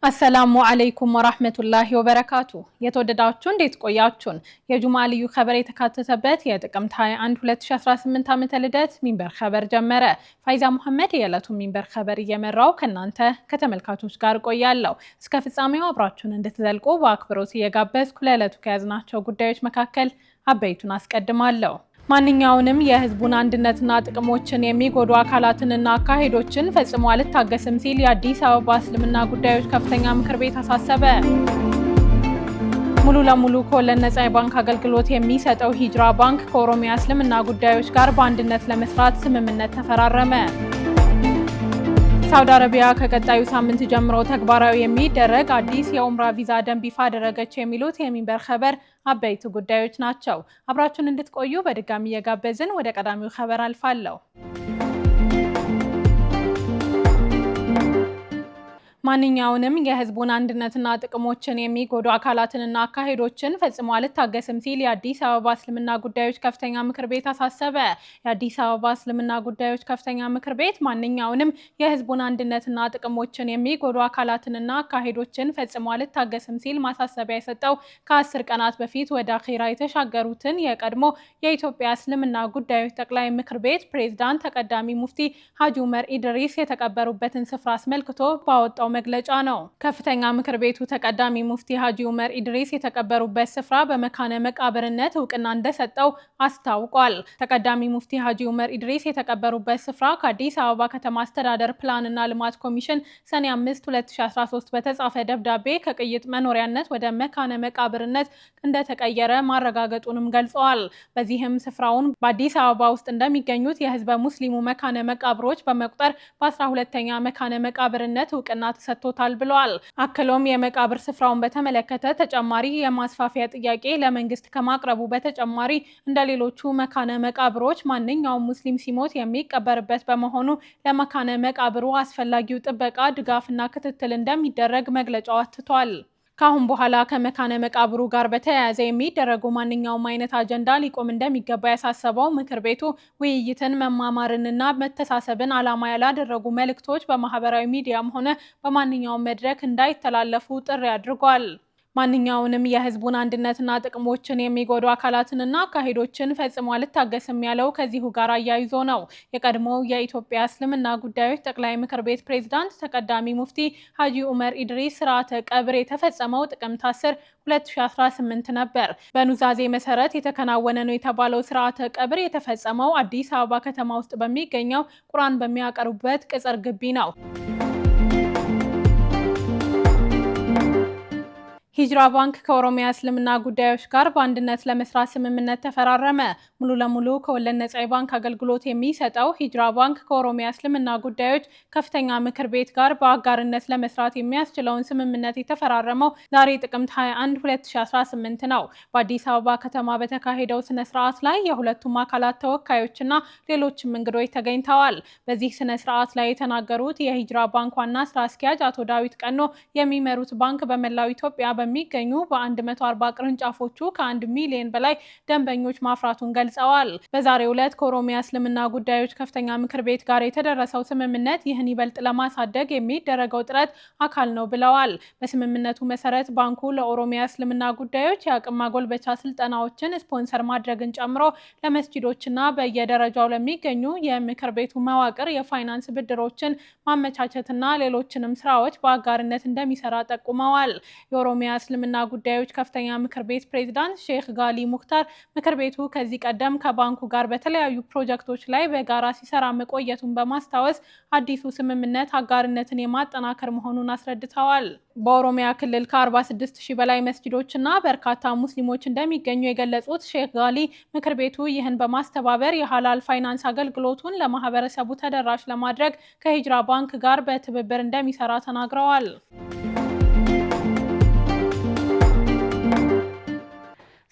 አሰላሙ አለይኩም ወራህመቱላሂ ወበረካቱ። የተወደዳችሁ እንዴት ቆያችሁን? የጁማ ልዩ ኸበር የተካተተበት የጥቅምት 21 2018 ዓመተ ልደት ሚንበር ኸበር ጀመረ። ፋይዛ መሐመድ የዕለቱን ሚንበር ኸበር እየመራው ከናንተ ከተመልካቾች ጋር ቆያለሁ። እስከ ፍጻሜው አብራችሁን እንድትዘልቁ በአክብሮት እየጋበዝኩ ለዕለቱ ከያዝናቸው ጉዳዮች መካከል አበይቱን አስቀድማለሁ። ማንኛውንም የህዝቡን አንድነትና ጥቅሞችን የሚጎዱ አካላትንና አካሄዶችን ፈጽሞ አልታገስም ሲል የአዲስ አበባ እስልምና ጉዳዮች ከፍተኛ ምክር ቤት አሳሰበ። ሙሉ ለሙሉ ከወለድ ነፃ የባንክ አገልግሎት የሚሰጠው ሂጅራ ባንክ ከኦሮሚያ እስልምና ጉዳዮች ጋር በአንድነት ለመስራት ስምምነት ተፈራረመ። ሳውዲ አረቢያ ከቀጣዩ ሳምንት ጀምሮ ተግባራዊ የሚደረግ አዲስ የኡምራ ቪዛ ደንብ ይፋ አደረገች። የሚሉት የሚንበር ኸበር አበይት ጉዳዮች ናቸው። አብራችሁን እንድትቆዩ በድጋሚ እየጋበዝን ወደ ቀዳሚው ኸበር አልፋለሁ። ማንኛውንም የህዝቡን አንድነትና ጥቅሞችን የሚጎዱ አካላትንና አካሄዶችን ፈጽሞ አልታገስም ሲል የአዲስ አበባ እስልምና ጉዳዮች ከፍተኛ ምክር ቤት አሳሰበ። የአዲስ አበባ እስልምና ጉዳዮች ከፍተኛ ምክር ቤት ማንኛውንም የህዝቡን አንድነትና ጥቅሞችን የሚጎዱ አካላትንና አካሄዶችን ፈጽሞ አልታገስም ሲል ማሳሰቢያ የሰጠው ከ10 ቀናት በፊት ወደ አኺራ የተሻገሩትን የቀድሞ የኢትዮጵያ እስልምና ጉዳዮች ጠቅላይ ምክር ቤት ፕሬዝዳንት ተቀዳሚ ሙፍቲ ሀጂ ዑመር ኢድሪስ የተቀበሩበትን ስፍራ አስመልክቶ ባወጣው መግለጫ ነው። ከፍተኛ ምክር ቤቱ ተቀዳሚ ሙፍቲ ሀጂ ዑመር ኢድሪስ የተቀበሩበት ስፍራ በመካነ መቃብርነት እውቅና እንደሰጠው አስታውቋል። ተቀዳሚ ሙፍቲ ሀጂ ዑመር ኢድሪስ የተቀበሩበት ስፍራ ከአዲስ አበባ ከተማ አስተዳደር ፕላንና ልማት ኮሚሽን ሰኔ 5 2013 በተጻፈ ደብዳቤ ከቅይጥ መኖሪያነት ወደ መካነ መቃብርነት እንደተቀየረ ማረጋገጡንም ገልጸዋል። በዚህም ስፍራውን በአዲስ አበባ ውስጥ እንደሚገኙት የህዝበ ሙስሊሙ መካነ መቃብሮች በመቁጠር በ12ኛ መካነ መቃብርነት እውቅና ተሰጥቶታል ብለዋል። አክሎም የመቃብር ስፍራውን በተመለከተ ተጨማሪ የማስፋፊያ ጥያቄ ለመንግስት ከማቅረቡ በተጨማሪ እንደ ሌሎቹ መካነ መቃብሮች ማንኛውም ሙስሊም ሲሞት የሚቀበርበት በመሆኑ ለመካነ መቃብሩ አስፈላጊው ጥበቃ፣ ድጋፍና ክትትል እንደሚደረግ መግለጫው አትቷል። ካሁን በኋላ ከመካነ መቃብሩ ጋር በተያያዘ የሚደረጉ ማንኛውም አይነት አጀንዳ ሊቆም እንደሚገባ ያሳሰበው ምክር ቤቱ ውይይትን፣ መማማርንና መተሳሰብን ዓላማ ያላደረጉ መልእክቶች በማህበራዊ ሚዲያም ሆነ በማንኛውም መድረክ እንዳይተላለፉ ጥሪ አድርጓል። ማንኛውንም የህዝቡን አንድነትና ጥቅሞችን የሚጎዱ አካላትንና አካሄዶችን ፈጽሞ አልታገስም ያለው ከዚሁ ጋር አያይዞ ነው። የቀድሞው የኢትዮጵያ እስልምና ጉዳዮች ጠቅላይ ምክር ቤት ፕሬዝዳንት ተቀዳሚ ሙፍቲ ሀጂ ዑመር ኢድሪስ ስርዓተ ቀብር የተፈጸመው ጥቅምት 10 2018 ነበር። በኑዛዜ መሰረት የተከናወነ ነው የተባለው ስርዓተ ቀብር የተፈጸመው አዲስ አበባ ከተማ ውስጥ በሚገኘው ቁርአን በሚያቀርቡበት ቅጽር ግቢ ነው። ሂጅራ ባንክ ከኦሮሚያ እስልምና ጉዳዮች ጋር በአንድነት ለመስራት ስምምነት ተፈራረመ። ሙሉ ለሙሉ ከወለድ ነፃ የባንክ አገልግሎት የሚሰጠው ሂጅራ ባንክ ከኦሮሚያ እስልምና ጉዳዮች ከፍተኛ ምክር ቤት ጋር በአጋርነት ለመስራት የሚያስችለውን ስምምነት የተፈራረመው ዛሬ ጥቅምት 21 2018 ነው። በአዲስ አበባ ከተማ በተካሄደው ስነ ስርዓት ላይ የሁለቱም አካላት ተወካዮችና ሌሎችም እንግዶች ተገኝተዋል። በዚህ ስነ ስርዓት ላይ የተናገሩት የሂጅራ ባንክ ዋና ስራ አስኪያጅ አቶ ዳዊት ቀኖ የሚመሩት ባንክ በመላው ኢትዮጵያ በሚገኙ በ140 ቅርንጫፎቹ ከ1 ሚሊዮን በላይ ደንበኞች ማፍራቱን ገልጸዋል። በዛሬው ዕለት ከኦሮሚያ እስልምና ጉዳዮች ከፍተኛ ምክር ቤት ጋር የተደረሰው ስምምነት ይህን ይበልጥ ለማሳደግ የሚደረገው ጥረት አካል ነው ብለዋል። በስምምነቱ መሰረት ባንኩ ለኦሮሚያ እስልምና ጉዳዮች የአቅም ማጎልበቻ ስልጠናዎችን ስፖንሰር ማድረግን ጨምሮ ለመስጂዶችና በየደረጃው ለሚገኙ የምክር ቤቱ መዋቅር የፋይናንስ ብድሮችን ማመቻቸትና ሌሎችንም ስራዎች በአጋርነት እንደሚሰራ ጠቁመዋል። የኦሮሚያ እስልምና ጉዳዮች ከፍተኛ ምክር ቤት ፕሬዝዳንት ሼክ ጋሊ ሙክታር ምክር ቤቱ ከዚህ ቀደም ከባንኩ ጋር በተለያዩ ፕሮጀክቶች ላይ በጋራ ሲሰራ መቆየቱን በማስታወስ አዲሱ ስምምነት አጋርነትን የማጠናከር መሆኑን አስረድተዋል። በኦሮሚያ ክልል ከ46,000 በላይ መስጂዶችና በርካታ ሙስሊሞች እንደሚገኙ የገለጹት ሼክ ጋሊ ምክር ቤቱ ይህን በማስተባበር የሐላል ፋይናንስ አገልግሎቱን ለማህበረሰቡ ተደራሽ ለማድረግ ከሂጅራ ባንክ ጋር በትብብር እንደሚሰራ ተናግረዋል።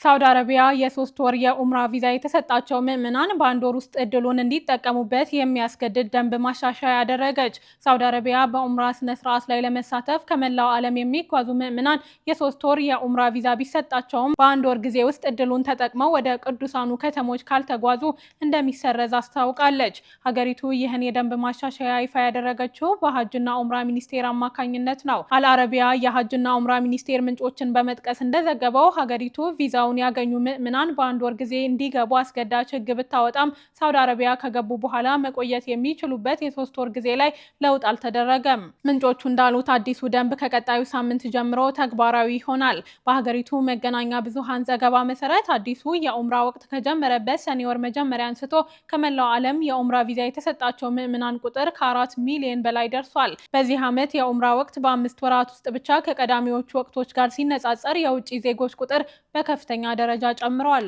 ሳውዲ አረቢያ የ3 ወር የኡምራ ቪዛ የተሰጣቸው ምዕመናን በአንድ ወር ውስጥ እድሉን እንዲጠቀሙበት የሚያስገድድ ደንብ ማሻሻያ ያደረገች። ሳውዲ አረቢያ በኡምራ ስነ ስርዓት ላይ ለመሳተፍ ከመላው ዓለም የሚጓዙ ምዕመናን የ3 ወር የኡምራ ቪዛ ቢሰጣቸውም በአንድ ወር ጊዜ ውስጥ እድሉን ተጠቅመው ወደ ቅዱሳኑ ከተሞች ካልተጓዙ እንደሚሰረዝ አስታውቃለች። ሀገሪቱ ይህን የደንብ ማሻሻያ ይፋ ያደረገችው በሀጅና ኡምራ ሚኒስቴር አማካኝነት ነው። አልአረቢያ የሀጅና ኡምራ ሚኒስቴር ምንጮችን በመጥቀስ እንደዘገበው ሀገሪቱ ቪዛ ያገኙ ምዕመናን በአንድ ወር ጊዜ እንዲገቡ አስገዳጅ ሕግ ብታወጣም ሳውዲ አረቢያ ከገቡ በኋላ መቆየት የሚችሉበት የ3 ወር ጊዜ ላይ ለውጥ አልተደረገም። ምንጮቹ እንዳሉት አዲሱ ደንብ ከቀጣዩ ሳምንት ጀምሮ ተግባራዊ ይሆናል። በሀገሪቱ መገናኛ ብዙሃን ዘገባ መሰረት አዲሱ የኡምራ ወቅት ከጀመረበት ሰኔ ወር መጀመሪያ አንስቶ ከመላው ዓለም የኡምራ ቪዛ የተሰጣቸው ምዕመናን ቁጥር ከ4 ሚሊዮን በላይ ደርሷል። በዚህ ዓመት የኡምራ ወቅት በ5 ወራት ውስጥ ብቻ ከቀዳሚዎቹ ወቅቶች ጋር ሲነጻጸር የውጭ ዜጎች ቁጥር በከፍተኛ ደረጃ ጨምሯል።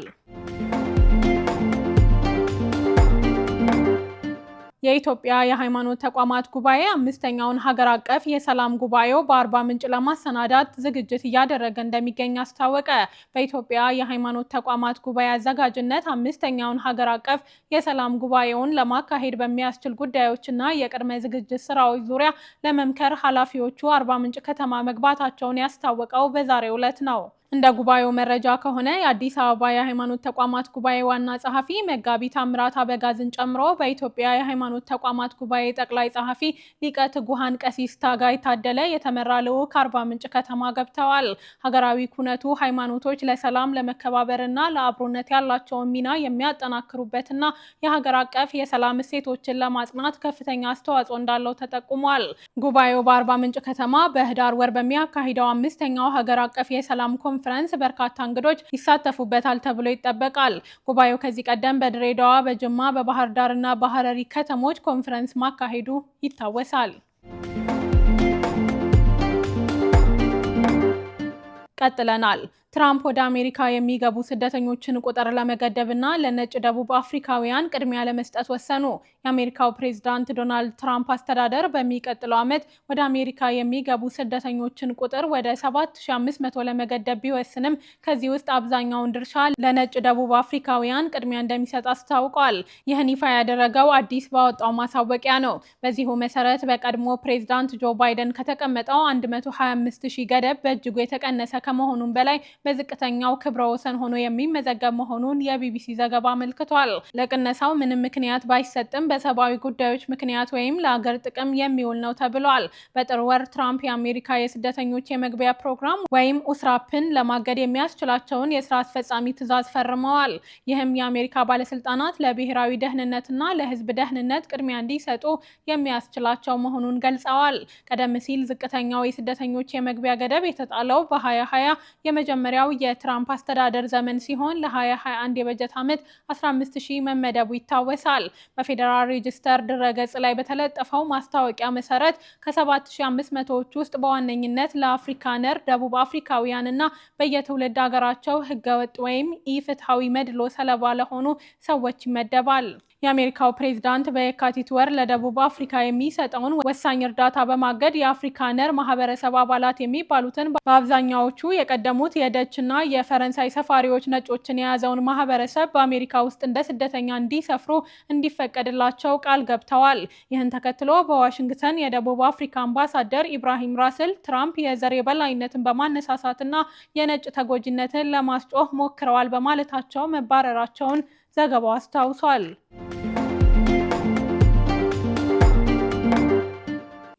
የኢትዮጵያ የሃይማኖት ተቋማት ጉባኤ 5ኛውን ሀገር አቀፍ የሰላም ጉባኤው በአርባ ምንጭ ለማሰናዳት ዝግጅት እያደረገ እንደሚገኝ አስታወቀ። በኢትዮጵያ የሃይማኖት ተቋማት ጉባኤ አዘጋጅነት 5ኛውን ሀገር አቀፍ የሰላም ጉባኤውን ለማካሄድ በሚያስችል ጉዳዮችና የቅድመ ዝግጅት ስራዎች ዙሪያ ለመምከር ኃላፊዎቹ አርባ ምንጭ ከተማ መግባታቸውን ያስታወቀው በዛሬው ዕለት ነው። እንደ ጉባኤው መረጃ ከሆነ የአዲስ አበባ የሃይማኖት ተቋማት ጉባኤ ዋና ጸሐፊ መጋቢ ታምራት አበጋዝን ጨምሮ በኢትዮጵያ የሃይማኖት ተቋማት ጉባኤ ጠቅላይ ጸሐፊ ሊቀ ትጉሃን ቀሲስ ታጋይ ታደለ የተመራ ልዑክ አርባ ምንጭ ከተማ ገብተዋል። ሀገራዊ ኩነቱ ሃይማኖቶች ለሰላም ለመከባበርና ለአብሮነት ያላቸውን ሚና የሚያጠናክሩበትና የሀገር አቀፍ የሰላም እሴቶችን ለማጽናት ከፍተኛ አስተዋጽኦ እንዳለው ተጠቁሟል። ጉባኤው በአርባ ምንጭ ከተማ በህዳር ወር በሚያካሂደው 5ኛው ሀገር አቀፍ የሰላም ኮንፈረንስ በርካታ እንግዶች ይሳተፉበታል ተብሎ ይጠበቃል። ጉባኤው ከዚህ ቀደም በድሬዳዋ፣ በጅማ፣ በባህር ዳር እና በሐረሪ ከተሞች ኮንፈረንስ ማካሄዱ ይታወሳል። ቀጥለናል። ትራምፕ ወደ አሜሪካ የሚገቡ ስደተኞችን ቁጥር ለመገደብና ለነጭ ደቡብ አፍሪካውያን ቅድሚያ ለመስጠት ወሰኑ። የአሜሪካው ፕሬዝዳንት ዶናልድ ትራምፕ አስተዳደር በሚቀጥለው ዓመት ወደ አሜሪካ የሚገቡ ስደተኞችን ቁጥር ወደ 7500 ለመገደብ ቢወስንም ከዚህ ውስጥ አብዛኛውን ድርሻ ለነጭ ደቡብ አፍሪካውያን ቅድሚያ እንደሚሰጥ አስታውቋል። ይህን ይፋ ያደረገው አዲስ ባወጣው ማሳወቂያ ነው። በዚሁ መሰረት በቀድሞ ፕሬዝዳንት ጆ ባይደን ከተቀመጠው 125000 ገደብ በእጅጉ የተቀነሰ ከመሆኑም በላይ በዝቅተኛው ክብረ ወሰን ሆኖ የሚመዘገብ መሆኑን የቢቢሲ ዘገባ አመልክቷል። ለቅነሳው ምንም ምክንያት ባይሰጥም በሰብአዊ ጉዳዮች ምክንያት ወይም ለአገር ጥቅም የሚውል ነው ተብሏል። በጥር ወር ትራምፕ የአሜሪካ የስደተኞች የመግቢያ ፕሮግራም ወይም ኡስራፕን ለማገድ የሚያስችላቸውን የስራ አስፈጻሚ ትዕዛዝ ፈርመዋል። ይህም የአሜሪካ ባለስልጣናት ለብሔራዊ ደህንነትና ለሕዝብ ደህንነት ቅድሚያ እንዲሰጡ የሚያስችላቸው መሆኑን ገልጸዋል። ቀደም ሲል ዝቅተኛው የስደተኞች የመግቢያ ገደብ የተጣለው በ2020 የመጀመሪያው የትራምፕ አስተዳደር ዘመን ሲሆን ለ2021 የበጀት ዓመት 15000 መመደቡ ይታወሳል። በፌዴራል ሬጅስተር ድረገጽ ላይ በተለጠፈው ማስታወቂያ መሰረት ከ7500ዎች ውስጥ በዋነኝነት ለአፍሪካነር ደቡብ አፍሪካውያን እና በየትውልድ ሀገራቸው ህገወጥ ወይም ኢፍትሐዊ መድሎ ሰለባ ለሆኑ ሰዎች ይመደባል። የአሜሪካው ፕሬዝዳንት በየካቲት ወር ለደቡብ አፍሪካ የሚሰጠውን ወሳኝ እርዳታ በማገድ የአፍሪካነር ማህበረሰብ አባላት የሚባሉትን በአብዛኛዎቹ የቀደሙት የደች እና የፈረንሳይ ሰፋሪዎች ነጮችን የያዘውን ማህበረሰብ በአሜሪካ ውስጥ እንደ ስደተኛ እንዲሰፍሩ እንዲፈቀድላቸው ቃል ገብተዋል። ይህን ተከትሎ በዋሽንግተን የደቡብ አፍሪካ አምባሳደር ኢብራሂም ራስል ትራምፕ የዘር የበላይነትን በማነሳሳትና የነጭ ተጎጂነትን ለማስጮህ ሞክረዋል በማለታቸው መባረራቸውን ዘገባው አስታውሷል።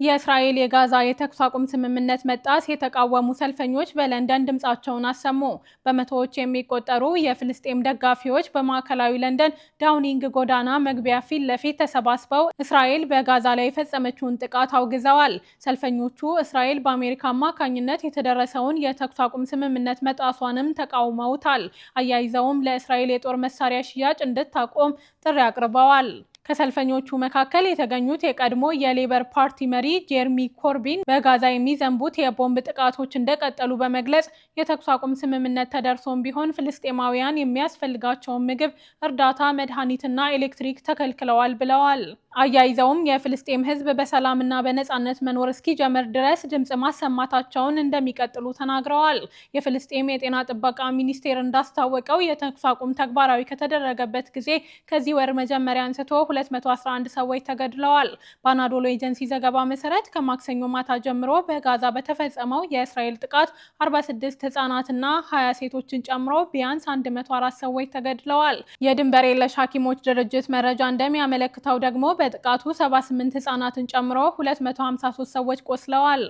የእስራኤል የጋዛ የተኩስ አቁም ስምምነት መጣስ የተቃወሙ ሰልፈኞች በለንደን ድምጻቸውን አሰሙ። በመቶዎች የሚቆጠሩ የፍልስጤም ደጋፊዎች በማዕከላዊ ለንደን ዳውኒንግ ጎዳና መግቢያ ፊት ለፊት ተሰባስበው እስራኤል በጋዛ ላይ የፈጸመችውን ጥቃት አውግዘዋል። ሰልፈኞቹ እስራኤል በአሜሪካ አማካኝነት የተደረሰውን የተኩስ አቁም ስምምነት መጣሷንም ተቃውመውታል። አያይዘውም ለእስራኤል የጦር መሳሪያ ሽያጭ እንድታቆም ጥሪ አቅርበዋል። ከሰልፈኞቹ መካከል የተገኙት የቀድሞ የሌበር ፓርቲ መሪ ጄርሚ ኮርቢን በጋዛ የሚዘንቡት የቦምብ ጥቃቶች እንደቀጠሉ በመግለጽ የተኩስ አቁም ስምምነት ተደርሶም ቢሆን ፍልስጤማውያን የሚያስፈልጋቸውን ምግብ፣ እርዳታ፣ መድኃኒትና ኤሌክትሪክ ተከልክለዋል ብለዋል። አያይዘውም የፍልስጤም ሕዝብ በሰላምና በነጻነት መኖር እስኪጀምር ድረስ ድምጽ ማሰማታቸውን እንደሚቀጥሉ ተናግረዋል። የፍልስጤም የጤና ጥበቃ ሚኒስቴር እንዳስታወቀው የተኩስ አቁም ተግባራዊ ከተደረገበት ጊዜ ከዚህ ወር መጀመሪያ አንስቶ 211 ሰዎች ተገድለዋል። በአናዶሎ ኤጀንሲ ዘገባ መሰረት ከማክሰኞ ማታ ጀምሮ በጋዛ በተፈጸመው የእስራኤል ጥቃት 46 ህጻናትና 20 ሴቶችን ጨምሮ ቢያንስ 104 ሰዎች ተገድለዋል። የድንበር የለሽ ሐኪሞች ድርጅት መረጃ እንደሚያመለክተው ደግሞ በጥቃቱ 78 ህጻናትን ጨምሮ 253 ሰዎች ቆስለዋል።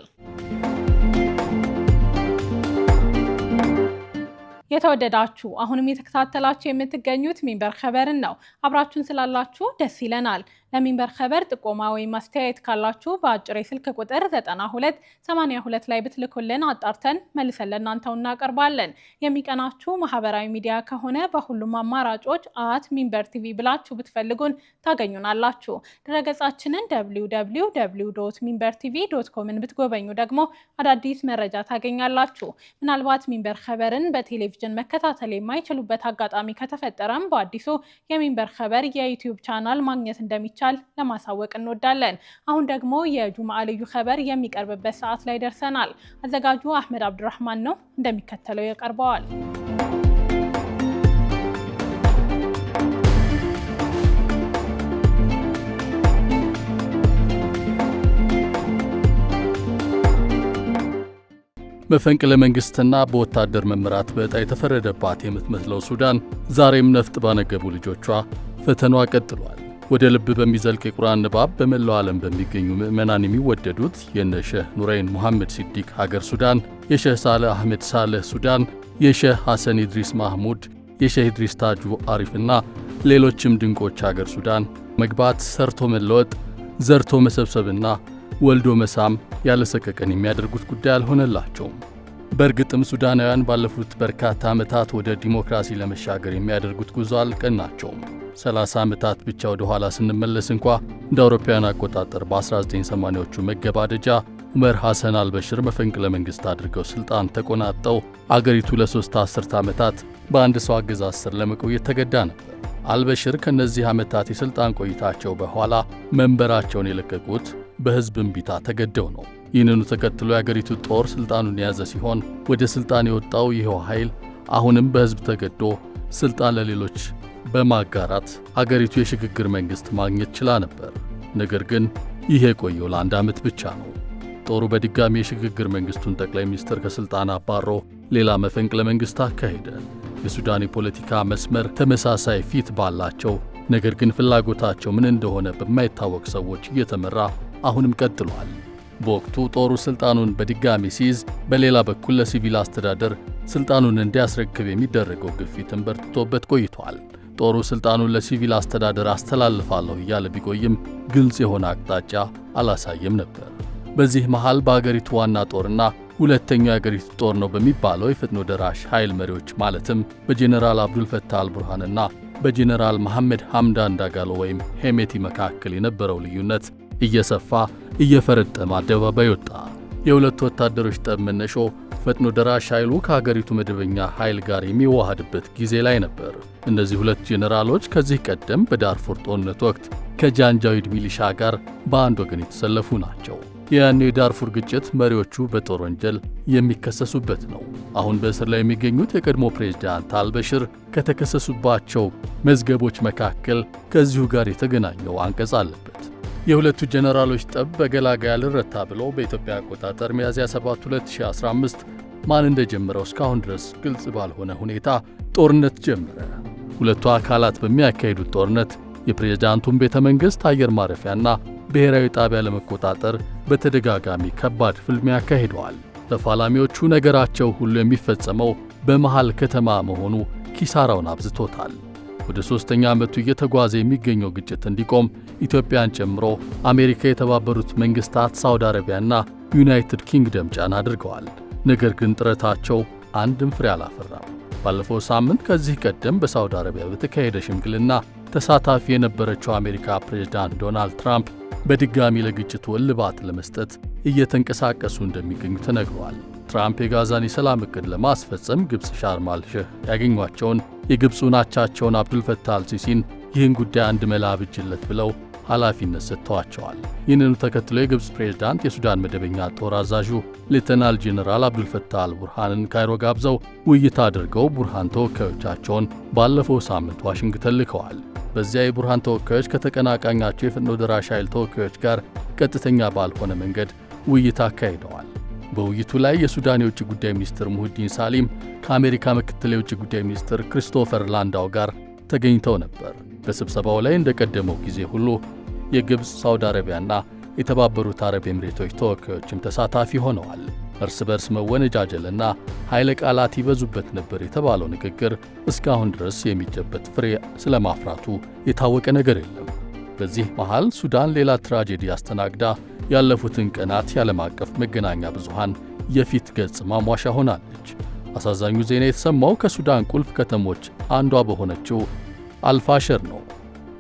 የተወደዳችሁ አሁንም የተከታተላችሁ የምትገኙት ሚንበር ኸበርን ነው። አብራችሁን ስላላችሁ ደስ ይለናል። ለሚንበር ኸበር ጥቆማ ወይም አስተያየት ካላችሁ በአጭር የስልክ ቁጥር 9282 ላይ ብትልኩልን አጣርተን መልሰን ለእናንተው እናቀርባለን። የሚቀናችሁ ማህበራዊ ሚዲያ ከሆነ በሁሉም አማራጮች @ሚንበር ቲቪ ብላችሁ ብትፈልጉን ታገኙናላችሁ። ድረገጻችንን www.minbertv.com ብትጎበኙ ደግሞ አዳዲስ መረጃ ታገኛላችሁ። ምናልባት ሚንበር ኸበርን በቴሌቪዥን መከታተል የማይችሉበት አጋጣሚ ከተፈጠረም በአዲሱ የሚንበር ኸበር የዩቲዩብ ቻናል ማግኘት እንደሚቻል ለማሳወቅ እንወዳለን። አሁን ደግሞ የጁምዓ ልዩ ኸበር የሚቀርብበት ሰዓት ላይ ደርሰናል። አዘጋጁ አህመድ አብዱራህማን ነው፣ እንደሚከተለው ያቀርበዋል። መፈንቅለ መንግስትና በወታደር መምራት በዕጣ የተፈረደባት የምትመስለው ሱዳን ዛሬም ነፍጥ ባነገቡ ልጆቿ ፈተናዋ ቀጥሏል። ወደ ልብ በሚዘልቅ የቁርአን ንባብ በመላው ዓለም በሚገኙ ምዕመናን የሚወደዱት የነ ሼህ ኑረይን ሙሐመድ ሲዲቅ ሀገር ሱዳን፣ የሼህ ሳልህ አህመድ ሳልህ ሱዳን፣ የሼህ ሐሰን ኢድሪስ ማህሙድ፣ የሼህ ኢድሪስ ታጁ አሪፍና ሌሎችም ድንቆች ሀገር ሱዳን መግባት፣ ሰርቶ መለወጥ፣ ዘርቶ መሰብሰብና ወልዶ መሳም ያለ ሰቀቀን የሚያደርጉት ጉዳይ አልሆነላቸውም። በእርግጥም ሱዳናውያን ባለፉት በርካታ ዓመታት ወደ ዲሞክራሲ ለመሻገር የሚያደርጉት ጉዞ አልቀናቸውም። 30 ዓመታት ብቻ ወደ ኋላ ስንመለስ እንኳ እንደ አውሮፓውያን አቆጣጠር በ1980ዎቹ መገባደጃ ዑመር ሐሰን አልበሽር መፈንቅለ መንግሥት አድርገው ሥልጣን ተቆናጠው አገሪቱ ለ3 አስርት ዓመታት በአንድ ሰው አገዛዝ ስር ለመቆየት ተገዳ ነበር። አልበሽር ከነዚህ ዓመታት የሥልጣን ቆይታቸው በኋላ መንበራቸውን የለቀቁት በሕዝብ እምቢታ ተገደው ነው። ይህንኑ ተከትሎ የአገሪቱ ጦር ሥልጣኑን የያዘ ሲሆን ወደ ሥልጣን የወጣው ይኸው ኃይል አሁንም በሕዝብ ተገዶ ሥልጣን ለሌሎች በማጋራት አገሪቱ የሽግግር መንግሥት ማግኘት ችላ ነበር። ነገር ግን ይህ የቆየው ለ1 ዓመት ብቻ ነው። ጦሩ በድጋሚ የሽግግር መንግሥቱን ጠቅላይ ሚኒስትር ከሥልጣን አባሮ ሌላ መፈንቅለ መንግሥት አካሄደ። የሱዳን የፖለቲካ መስመር ተመሳሳይ ፊት ባላቸው ነገር ግን ፍላጎታቸው ምን እንደሆነ በማይታወቅ ሰዎች እየተመራ አሁንም ቀጥሏል። በወቅቱ ጦሩ ሥልጣኑን በድጋሚ ሲይዝ፣ በሌላ በኩል ለሲቪል አስተዳደር ሥልጣኑን እንዲያስረክብ የሚደረገው ግፊትን በርትቶበት ቆይቷል። ጦሩ ሥልጣኑን ለሲቪል አስተዳደር አስተላልፋለሁ እያለ ቢቆይም ግልጽ የሆነ አቅጣጫ አላሳየም ነበር። በዚህ መሃል በአገሪቱ ዋና ጦርና ሁለተኛው የአገሪቱ ጦር ነው በሚባለው የፈጥኖ ደራሽ ኃይል መሪዎች ማለትም በጄኔራል አብዱልፈታህ አልቡርሃንና በጄኔራል መሐመድ ሐምዳን ዳጋሎ ወይም ሄሜቲ መካከል የነበረው ልዩነት እየሰፋ እየፈረጠመ አደባባይ ወጣ። የሁለቱ ወታደሮች ጠብ መነሾ ፈጥኖ ደራሽ ኃይሉ ከሀገሪቱ መደበኛ ኃይል ጋር የሚዋሃድበት ጊዜ ላይ ነበር። እነዚህ ሁለት ጄኔራሎች ከዚህ ቀደም በዳርፉር ጦርነት ወቅት ከጃንጃዊድ ሚሊሻ ጋር በአንድ ወገን የተሰለፉ ናቸው። የያኔው የዳርፉር ግጭት መሪዎቹ በጦር ወንጀል የሚከሰሱበት ነው። አሁን በእስር ላይ የሚገኙት የቀድሞ ፕሬዝዳንት አልበሽር ከተከሰሱባቸው መዝገቦች መካከል ከዚሁ ጋር የተገናኘው አንቀጽ አለበት። የሁለቱ ጄኔራሎች ጠብ በገላጋይ አልረታ ብሎ በኢትዮጵያ አቆጣጠር ሚያዝያ 7 2015 ማን እንደጀመረው እስካሁን ድረስ ግልጽ ባልሆነ ሁኔታ ጦርነት ጀመረ። ሁለቱ አካላት በሚያካሂዱት ጦርነት የፕሬዝዳንቱን ቤተ መንግሥት፣ አየር ማረፊያና ብሔራዊ ጣቢያ ለመቆጣጠር በተደጋጋሚ ከባድ ፍልሚያ አካሂደዋል። ተፋላሚዎቹ ነገራቸው ሁሉ የሚፈጸመው በመሃል ከተማ መሆኑ ኪሳራውን አብዝቶታል። ወደ 3ኛ ዓመቱ እየተጓዘ የሚገኘው ግጭት እንዲቆም ኢትዮጵያን ጨምሮ አሜሪካ፣ የተባበሩት መንግስታት፣ ሳውዲ አረቢያና ዩናይትድ ኪንግደም ጫና አድርገዋል። ነገር ግን ጥረታቸው አንድም ፍሬ አላፈራም። ባለፈው ሳምንት ከዚህ ቀደም በሳውዲ አረቢያ በተካሄደ ሽምግልና ተሳታፊ የነበረችው አሜሪካ ፕሬዝዳንት ዶናልድ ትራምፕ በድጋሚ ለግጭቱ እልባት ለመስጠት እየተንቀሳቀሱ እንደሚገኙ ተነግሯል። ትራምፕ የጋዛን የሰላም ዕቅድ ለማስፈጸም ግብፅ ሻርም አልሼህ ያገኟቸውን የግብፁን አቻቸውን አብዱልፈታህ አልሲሲን ይህን ጉዳይ አንድ መላ አብጅለት ብለው ኃላፊነት ሰጥተዋቸዋል። ይህንኑ ተከትሎ የግብፅ ፕሬዝዳንት የሱዳን መደበኛ ጦር አዛዡ ሌተናል ጄኔራል አብዱልፈታህ አልቡርሃንን ካይሮ ጋብዘው ውይይት አድርገው ቡርሃን ተወካዮቻቸውን ባለፈው ሳምንት ዋሽንግተን ልከዋል። በዚያ የቡርሃን ተወካዮች ከተቀናቃኛቸው የፈጥኖ ደራሽ ኃይል ተወካዮች ጋር ቀጥተኛ ባልሆነ መንገድ ውይይት አካሂደዋል። በውይይቱ ላይ የሱዳን የውጭ ጉዳይ ሚኒስትር ሙህዲን ሳሊም ከአሜሪካ ምክትል የውጭ ጉዳይ ሚኒስትር ክሪስቶፈር ላንዳው ጋር ተገኝተው ነበር። በስብሰባው ላይ እንደቀደመው ጊዜ ሁሉ የግብፅ፣ ሳውዲ አረቢያና የተባበሩት አረብ ኤምሬቶች ተወካዮችም ተሳታፊ ሆነዋል። እርስ በርስ መወነጃጀልና ኃይለ ቃላት ይበዙበት ነበር የተባለው ንግግር እስካሁን ድረስ የሚጨበጥ ፍሬ ስለማፍራቱ የታወቀ ነገር የለም። በዚህ መሃል ሱዳን ሌላ ትራጀዲ አስተናግዳ ያለፉትን ቀናት የዓለም አቀፍ መገናኛ ብዙሃን የፊት ገጽ ማሟሻ ሆናለች። አሳዛኙ ዜና የተሰማው ከሱዳን ቁልፍ ከተሞች አንዷ በሆነችው አልፋሽር ነው።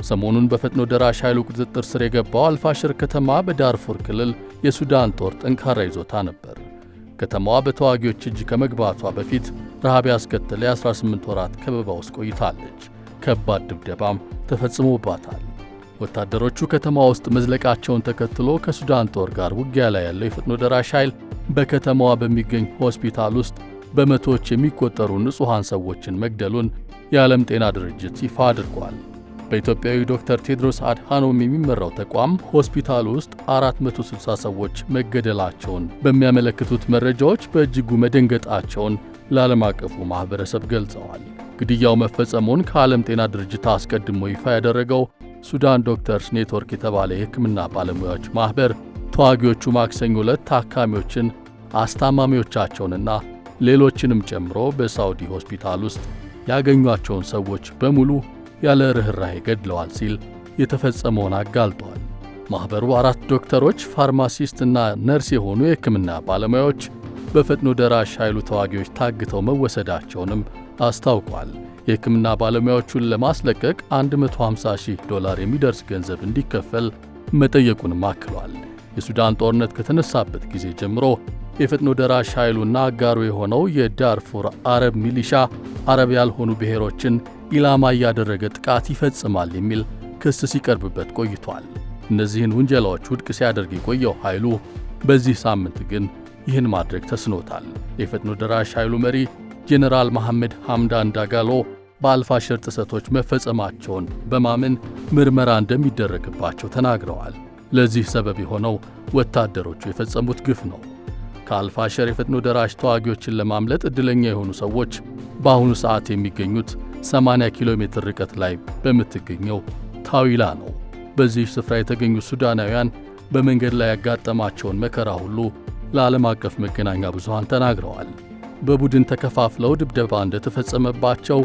ሰሞኑን በፈጥኖ ደራሽ ኃይሉ ቁጥጥር ስር የገባው አልፋሽር ከተማ በዳርፉር ክልል የሱዳን ጦር ጠንካራ ይዞታ ነበር። ከተማዋ በተዋጊዎች እጅ ከመግባቷ በፊት ረሃብ ያስከተለ የ18 ወራት ከበባ ውስጥ ቆይታለች። ከባድ ድብደባም ተፈጽሞባታል። ወታደሮቹ ከተማ ውስጥ መዝለቃቸውን ተከትሎ ከሱዳን ጦር ጋር ውጊያ ላይ ያለው የፈጥኖ ደራሽ ኃይል በከተማዋ በሚገኝ ሆስፒታል ውስጥ በመቶዎች የሚቆጠሩ ንጹሐን ሰዎችን መግደሉን የዓለም ጤና ድርጅት ይፋ አድርጓል። በኢትዮጵያዊ ዶክተር ቴድሮስ አድሃኖም የሚመራው ተቋም ሆስፒታል ውስጥ 460 ሰዎች መገደላቸውን በሚያመለክቱት መረጃዎች በእጅጉ መደንገጣቸውን ለዓለም አቀፉ ማኅበረሰብ ገልጸዋል። ግድያው መፈጸሙን ከዓለም ጤና ድርጅት አስቀድሞ ይፋ ያደረገው ሱዳን ዶክተርስ ኔትወርክ የተባለ የሕክምና ባለሙያዎች ማኅበር ተዋጊዎቹ ማክሰኞ ዕለት ታካሚዎችን፣ አስታማሚዎቻቸውንና ሌሎችንም ጨምሮ በሳውዲ ሆስፒታል ውስጥ ያገኟቸውን ሰዎች በሙሉ ያለ ርኅራኄ ገድለዋል ሲል የተፈጸመውን አጋልጧል። ማኅበሩ 4 ዶክተሮች፣ ፋርማሲስትና ነርስ የሆኑ የሕክምና ባለሙያዎች በፈጥኖ ደራሽ ኃይሉ ተዋጊዎች ታግተው መወሰዳቸውንም አስታውቋል። የሕክምና ባለሙያዎቹን ለማስለቀቅ $150,000 የሚደርስ ገንዘብ እንዲከፈል መጠየቁንም አክሏል። የሱዳን ጦርነት ከተነሳበት ጊዜ ጀምሮ የፈጥኖ ደራሽ ኃይሉና አጋሩ የሆነው የዳርፉር አረብ ሚሊሻ አረብ ያልሆኑ ብሔሮችን ኢላማ እያደረገ ጥቃት ይፈጽማል የሚል ክስ ሲቀርብበት ቆይቷል። እነዚህን ውንጀላዎች ውድቅ ሲያደርግ የቆየው ኃይሉ በዚህ ሳምንት ግን ይህን ማድረግ ተስኖታል። የፈጥኖ ደራሽ ኃይሉ መሪ ጄኔራል መሐመድ ሐምዳን ዳጋሎ በአልፋሽር ጥሰቶች መፈጸማቸውን በማመን ምርመራ እንደሚደረግባቸው ተናግረዋል። ለዚህ ሰበብ የሆነው ወታደሮቹ የፈጸሙት ግፍ ነው። ከአልፋሽር የፈጥኖ ደራሽ ተዋጊዎችን ለማምለጥ ዕድለኛ የሆኑ ሰዎች በአሁኑ ሰዓት የሚገኙት 80 ኪሎ ሜትር ርቀት ላይ በምትገኘው ታዊላ ነው። በዚህ ስፍራ የተገኙ ሱዳናውያን በመንገድ ላይ ያጋጠማቸውን መከራ ሁሉ ለዓለም አቀፍ መገናኛ ብዙሃን ተናግረዋል። በቡድን ተከፋፍለው ድብደባ እንደተፈጸመባቸው፣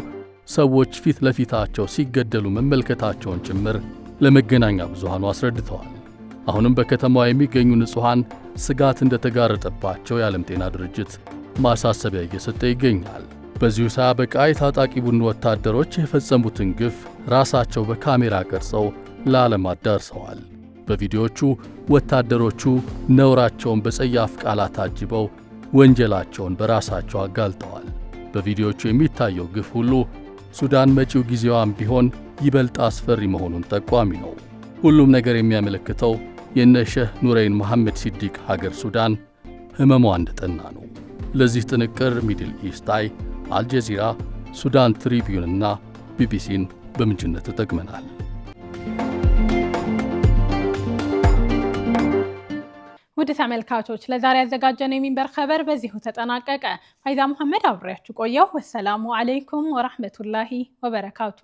ሰዎች ፊት ለፊታቸው ሲገደሉ መመልከታቸውን ጭምር ለመገናኛ ብዙሃኑ አስረድተዋል። አሁንም በከተማዋ የሚገኙ ንጹሐን ስጋት እንደተጋረጠባቸው የዓለም ጤና ድርጅት ማሳሰቢያ እየሰጠ ይገኛል። በዚሁ ሳያበቃ የታጣቂ ቡድን ወታደሮች የፈጸሙትን ግፍ ራሳቸው በካሜራ ቀርጸው ለዓለም አዳርሰዋል። በቪዲዮዎቹ ወታደሮቹ ነውራቸውን በጸያፍ ቃላት አጅበው ወንጀላቸውን በራሳቸው አጋልጠዋል። በቪዲዮዎቹ የሚታየው ግፍ ሁሉ ሱዳን መጪው ጊዜዋም ቢሆን ይበልጥ አስፈሪ መሆኑን ጠቋሚ ነው። ሁሉም ነገር የሚያመለክተው የነ ሼህ ኑረይን መሐመድ ሲዲቅ ሀገር ሱዳን ህመሟ እንደጠና ነው። ለዚህ ጥንቅር ሚድል ኢስት አይ፣ አልጀዚራ፣ ሱዳን ትሪቢዩን እና ቢቢሲን በምንጭነት ተጠቅመናል። ውድ ተመልካቾች ለዛሬ ያዘጋጀነው የሚንበር ኸበር በዚሁ ተጠናቀቀ። ፋይዛ መሐመድ አብሬያችሁ ቆየሁ። ወሰላሙ አለይኩም ወራህመቱላሂ ወበረካቱ።